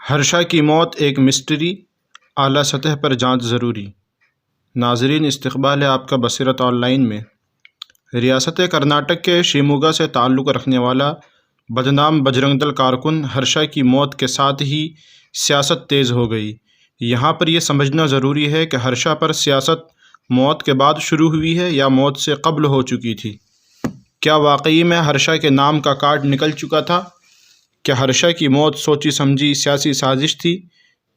ہرشا کی موت ایک مسٹری، اعلیٰ سطح پر جانچ ضروری۔ ناظرین، استقبال ہے آپ کا بصیرت آن لائن میں۔ ریاست کرناٹک کے شیموگا سے تعلق رکھنے والا بدنام بجرنگ دل کارکن ہرشا کی موت کے ساتھ ہی سیاست تیز ہو گئی۔ یہاں پر یہ سمجھنا ضروری ہے کہ ہرشا پر سیاست موت کے بعد شروع ہوئی ہے یا موت سے قبل ہو چکی تھی۔ کیا واقعی میں ہرشا کے نام کا کارڈ نکل چکا تھا؟ کیا ہرشا کی موت سوچی سمجھی سیاسی سازش تھی؟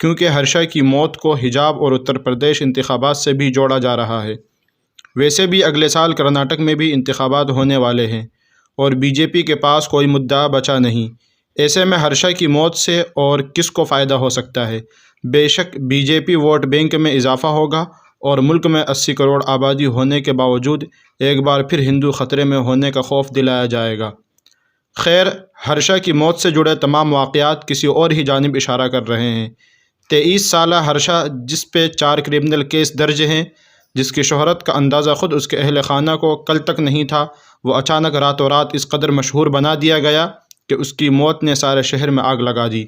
کیونکہ ہرشا کی موت کو حجاب اور اتر پردیش انتخابات سے بھی جوڑا جا رہا ہے۔ ویسے بھی اگلے سال کرناٹک میں بھی انتخابات ہونے والے ہیں اور بی جے پی کے پاس کوئی مدعا بچا نہیں۔ ایسے میں ہرشا کی موت سے اور کس کو فائدہ ہو سکتا ہے؟ بے شک B J P vote bank میں اضافہ ہوگا اور ملک میں 80 کروڑ آبادی ہونے کے باوجود ایک بار پھر ہندو خطرے میں ہونے کا خوف دلایا جائے گا۔ خیر، ہرشا کی موت سے جڑے تمام واقعات کسی اور ہی جانب اشارہ کر رہے ہیں۔ 23 سالہ ہرشا، جس پہ 4 کرمنل کیس درج ہیں، جس کی شہرت کا اندازہ خود اس کے اہل خانہ کو کل تک نہیں تھا، وہ اچانک راتوں رات اس قدر مشہور بنا دیا گیا کہ اس کی موت نے سارے شہر میں آگ لگا دی۔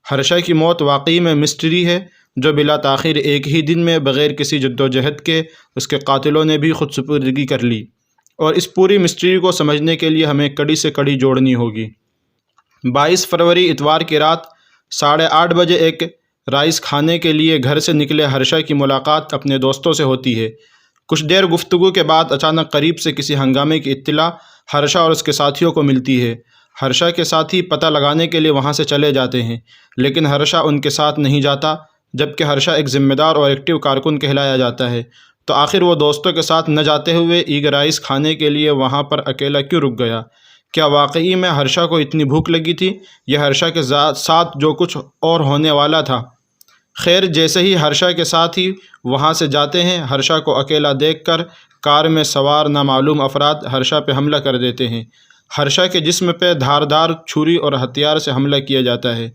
ہرشا کی موت واقعی میں مسٹری ہے جو بلا تاخیر ایک ہی دن میں بغیر کسی جدوجہد کے اس کے قاتلوں نے بھی خود سپردگی کر لی، اور اس پوری مسٹری کو سمجھنے کے لیے ہمیں کڑی سے کڑی جوڑنی ہوگی۔ 22 فروری اتوار کی رات 8:30 بجے ایک رائس کھانے کے لیے گھر سے نکلے ہرشا کی ملاقات اپنے دوستوں سے ہوتی ہے۔ کچھ دیر گفتگو کے بعد اچانک قریب سے کسی ہنگامے کی اطلاع ہرشا اور اس کے ساتھیوں کو ملتی ہے۔ ہرشا کے ساتھی پتہ لگانے کے لیے وہاں سے چلے جاتے ہیں، لیکن ہرشا ان کے ساتھ نہیں جاتا، جبکہ ہرشا ایک ذمہ دار اور ایکٹیو کارکن کہلایا جاتا ہے۔ تو آخر وہ دوستوں کے ساتھ نہ جاتے ہوئے ایگ رائس کھانے کے لیے وہاں پر اکیلا کیوں رک گیا؟ کیا واقعی میں ہرشا کو اتنی بھوک لگی تھی یا ہرشا کے ساتھ جو کچھ اور ہونے والا تھا؟ خیر، جیسے ہی ہرشا کے ساتھ ہی وہاں سے جاتے ہیں، ہرشا کو اکیلا دیکھ کر کار میں سوار نامعلوم افراد ہرشا پہ حملہ کر دیتے ہیں۔ ہرشا کے جسم پہ دھاردار چھری اور ہتھیار سے حملہ کیا جاتا ہے۔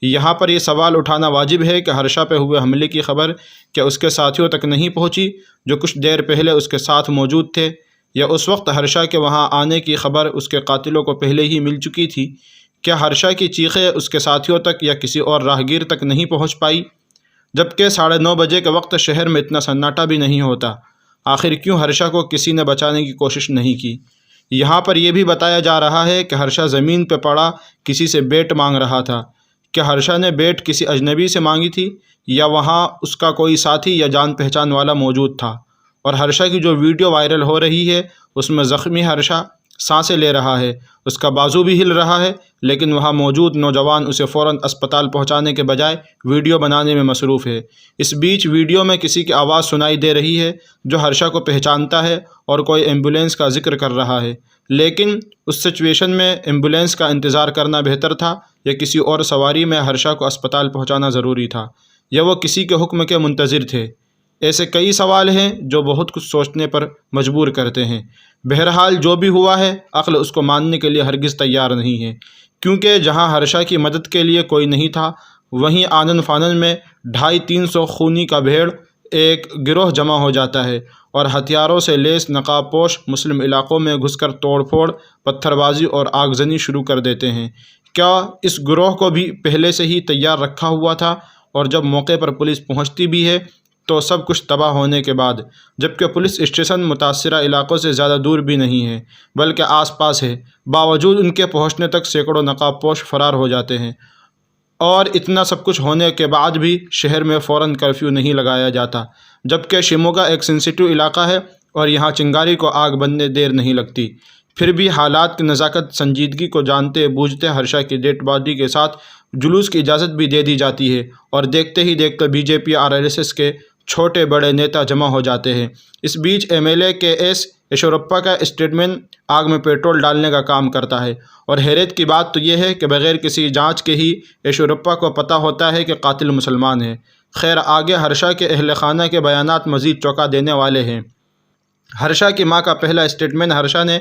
یہاں پر یہ سوال اٹھانا واجب ہے کہ ہرشا پہ ہوئے حملے کی خبر کیا اس کے ساتھیوں تک نہیں پہنچی جو کچھ دیر پہلے اس کے ساتھ موجود تھے، یا اس وقت ہرشا کے وہاں آنے کی خبر اس کے قاتلوں کو پہلے ہی مل چکی تھی؟ کیا ہرشا کی چیخیں اس کے ساتھیوں تک یا کسی اور راہگیر تک نہیں پہنچ پائی؟ جبکہ 9:30 بجے کے وقت شہر میں اتنا سناٹا بھی نہیں ہوتا۔ آخر کیوں ہرشا کو کسی نے بچانے کی کوشش نہیں کی؟ یہاں پر یہ بھی بتایا جا رہا ہے کہ ہرشا زمین پہ پڑا کسی سے بیٹ مانگ رہا تھا۔ کیا ہرشا نے بیٹ کسی اجنبی سے مانگی تھی یا وہاں اس کا کوئی ساتھی یا جان پہچان والا موجود تھا؟ اور ہرشا کی جو ویڈیو وائرل ہو رہی ہے اس میں زخمی ہرشا سانسیں لے رہا ہے، اس کا بازو بھی ہل رہا ہے، لیکن وہاں موجود نوجوان اسے فوراً اسپتال پہنچانے کے بجائے ویڈیو بنانے میں مصروف ہے۔ اس بیچ ویڈیو میں کسی کی آواز سنائی دے رہی ہے جو ہرشا کو پہچانتا ہے اور کوئی ایمبولینس کا ذکر کر رہا ہے، لیکن اس سچویشن میں ایمبولینس کا انتظار کرنا بہتر تھا یا کسی اور سواری میں ہرشا کو اسپتال پہنچانا ضروری تھا، یا وہ کسی کے حکم کے منتظر تھے؟ ایسے کئی سوال ہیں جو بہت کچھ سوچنے پر مجبور کرتے ہیں۔ بہرحال جو بھی ہوا ہے، عقل اس کو ماننے کے لیے ہرگز تیار نہیں ہے، کیونکہ جہاں ہرشا کی مدد کے لیے کوئی نہیں تھا، وہیں آنن فانن میں 250-300 خونی کا بھیڑ ایک گروہ جمع ہو جاتا ہے اور ہتھیاروں سے لیس نقاب پوش مسلم علاقوں میں گھس کر توڑ پھوڑ، پتھر بازی اور آگزنی شروع کر دیتے ہیں۔ کیا اس گروہ کو بھی پہلے سے ہی تیار رکھا ہوا تھا؟ اور جب موقع پر پولیس پہنچتی بھی ہے تو سب کچھ تباہ ہونے کے بعد، جبکہ پولیس اسٹیشن متاثرہ علاقوں سے زیادہ دور بھی نہیں ہے بلکہ آس پاس ہے، باوجود ان کے پہنچنے تک سینکڑوں نقاب پوش فرار ہو جاتے ہیں۔ اور اتنا سب کچھ ہونے کے بعد بھی شہر میں فوراً کرفیو نہیں لگایا جاتا، جبکہ شیموگا ایک سینسیٹیو علاقہ ہے اور یہاں چنگاری کو آگ بننے دیر نہیں لگتی۔ پھر بھی حالات کی نزاکت سنجیدگی کو جانتے بوجھتے ہرشا کی ڈیڈ باڈی کے ساتھ جلوس کی اجازت بھی دے دی جاتی ہے، اور دیکھتے ہی دیکھتے بی جے پی RSS کے چھوٹے بڑے نیتا جمع ہو جاتے ہیں۔ اس بیچ MLA KS ایشورپا کا اسٹیٹمنٹ آگ میں پیٹرول ڈالنے کا کام کرتا ہے، اور حیرت کی بات تو یہ ہے کہ بغیر کسی جانچ کے ہی ایشورپا کو پتہ ہوتا ہے کہ قاتل مسلمان ہے۔ خیر، آگے ہرشا کے اہل خانہ کے بیانات مزید چونکا دینے والے ہیں۔ ہرشا کی ماں کا پہلا اسٹیٹمنٹ ہرشا نے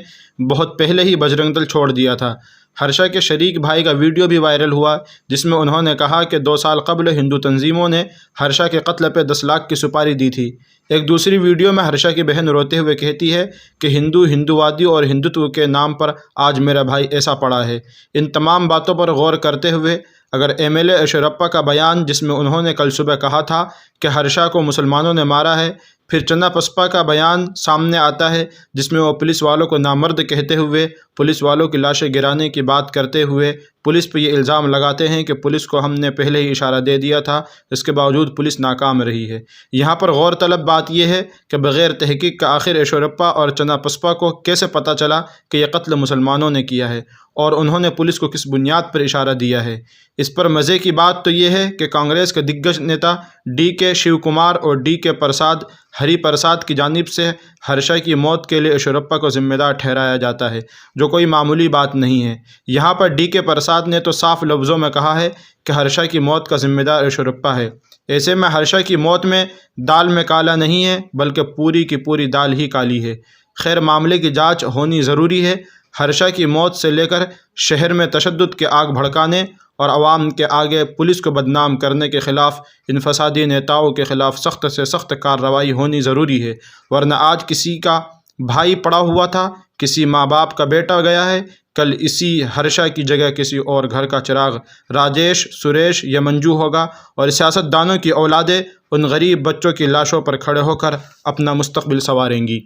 بہت پہلے ہی بجرنگ دل چھوڑ دیا تھا۔ ہرشا کے شریک بھائی کا ویڈیو بھی وائرل ہوا جس میں انہوں نے کہا کہ 2 سال قبل ہندو تنظیموں نے ہرشا کے قتل پہ 10 لاکھ کی سپاری دی تھی۔ ایک دوسری ویڈیو میں ہرشا کی بہن روتے ہوئے کہتی ہے کہ ہندووادی اور ہندوتو کے نام پر آج میرا بھائی ایسا پڑا ہے۔ ان تمام باتوں پر غور کرتے ہوئے اگر MLA ایشورپا کا بیان جس میں انہوں نے کل صبح کہا تھا کہ ہرشا کو مسلمانوں نے مارا ہے، پھر چنا بسپا کا بیان سامنے آتا ہے جس میں وہ پولیس والوں کو نامرد کہتے ہوئے، پولیس والوں کی لاشیں گرانے کی بات کرتے ہوئے پولیس پہ یہ الزام لگاتے ہیں کہ پولیس کو ہم نے پہلے ہی اشارہ دے دیا تھا، اس کے باوجود پولیس ناکام رہی ہے۔ یہاں پر غور طلب بات یہ ہے کہ بغیر تحقیق کا آخر ایشورپا اور چنا بسپا کو کیسے پتہ چلا کہ یہ قتل مسلمانوں نے کیا ہے، اور انہوں نے پولیس کو کس بنیاد پر اشارہ دیا ہے؟ اس پر مزے کی بات تو یہ ہے کہ کانگریس کے دگج نیتا DK شیو کمار اور DK پرساد ہری پرساد کی جانب سے ہرشا کی موت کے لیے ایشورپا کو ذمہ دار ٹھہرایا جاتا ہے، جو کوئی معمولی بات نہیں ہے۔ یہاں پر DK پرساد نے تو صاف لفظوں میں کہا ہے کہ ہرشا کی موت کا ذمہ دار ایشورپا ہے۔ ایسے میں ہرشا کی موت میں دال میں کالا نہیں ہے، بلکہ پوری کی پوری دال ہی کالی ہے۔ خیر، معاملے کی جانچ ہونی ضروری ہے۔ ہرشا کی موت سے لے کر شہر میں تشدد کے آگ بھڑکانے اور عوام کے آگے پولیس کو بدنام کرنے کے خلاف ان فسادی نیتاؤں کے خلاف سخت سے سخت کارروائی ہونی ضروری ہے، ورنہ آج کسی کا بھائی پڑا ہوا تھا، کسی ماں باپ کا بیٹا گیا ہے، کل اسی ہرشا کی جگہ کسی اور گھر کا چراغ راجیش، سریش یا منجو ہوگا، اور سیاست دانوں کی اولادیں ان غریب بچوں کی لاشوں پر کھڑے ہو کر اپنا مستقبل سنواریں گی۔